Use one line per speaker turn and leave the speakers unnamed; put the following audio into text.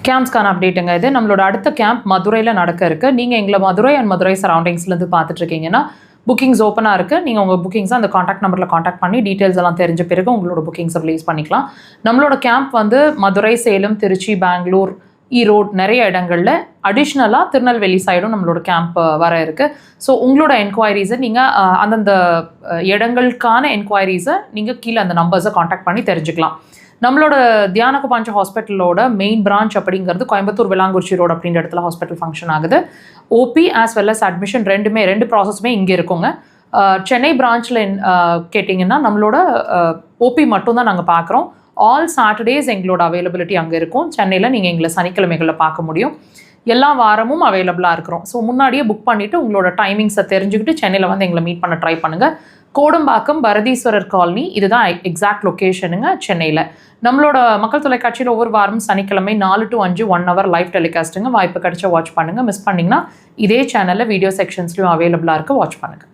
கேம்ப்ஸ்க்கான அப்டேட்டுங்க இது. நம்மளோட அடுத்த கேம்ப் மதுரையில் நடக்க இருக்குது. நீங்கள் எங்களை மதுரை அண்ட் மதுரை சரௌண்டிங்ஸ்லேருந்து பார்த்துட்ருக்கீங்கன்னா புக்கிங்ஸ் ஓப்பனாக இருக்குது. நீங்கள் உங்கள் புக்கிங்ஸை அந்த காண்டாக்ட் நம்பரில் காண்டாக்ட் பண்ணி டீட்டெயில்ஸ் எல்லாம் தெரிஞ்ச பிறகு உங்களோட புக்கிங்ஸை ரிலீஸ் பண்ணிக்கலாம். நம்மளோட கேம்ப் வந்து மதுரை, சேலம், திருச்சி, பெங்களூர், ஈரோடு நிறைய இடங்களில் அடிஷ்னலாக திருநெல்வேலி சைடும் நம்மளோட கேம்ப் வர இருக்குது. ஸோ உங்களோட என்கொயரிஸை நீங்கள் அந்தந்த இடங்களுக்கான என்கொயரிஸை நீங்கள் கீழே அந்த நம்பர்ஸை காண்டாக்ட் பண்ணி தெரிஞ்சுக்கலாம். நம்மளோட தியானகுபாஞ்ச ஹாஸ்பிட்டலோட மெயின் பிரான்ச் அப்படிங்கிறது கோயம்புத்தூர் விலாங்குறிச்சி ரோடு அப்படின்ற இடத்துல ஹாஸ்பிட்டல் ஃபங்க்ஷன் ஆகுது. OP as well as admission ரெண்டு ப்ராசஸுமே இங்கே இருக்குங்க. சென்னை பிரான்ச்சில் கேட்டிங்கன்னா நம்மளோட ஓபி மட்டும்தான் நாங்கள் பார்க்குறோம். ஆல் சாட்டர்டேஸ் எங்களோட அவைலபிலிட்டி அங்கே இருக்கும். சென்னையில் நீங்கள் எங்களை சனிக்கிழமைகளில் பார்க்க முடியும். எல்லா வாரமும் அவைலபிளாக இருக்கிறோம். ஸோ முன்னாடியே புக் பண்ணிவிட்டு உங்களோட டைமிங்ஸை தெரிஞ்சுக்கிட்டு சென்னையில் வந்து எங்களை மீட் பண்ண ட்ரை பண்ணுங்கள். கோடம்பாக்கம் பரதீஸ்வரர் காலனி, இதுதான் எக்ஸாக்ட் லொக்கேஷனுங்க சென்னையில். நம்மளோட மக்கள் தொலைக்காட்சியில் ஒவ்வொரு வாரமும் சனிக்கிழமை 4 to 5 1 hour லைவ் டெலிகாஸ்ட்டுங்க. வாய்ப்பு கிடைச்சா வாட்ச் பண்ணுங்கள். மிஸ் பண்ணிங்கன்னா இதே சேனலில் வீடியோ செக்ஷன்ஸ்லையும் அவைலபிளாக இருக்குது, வாட்ச் பண்ணுங்கள்.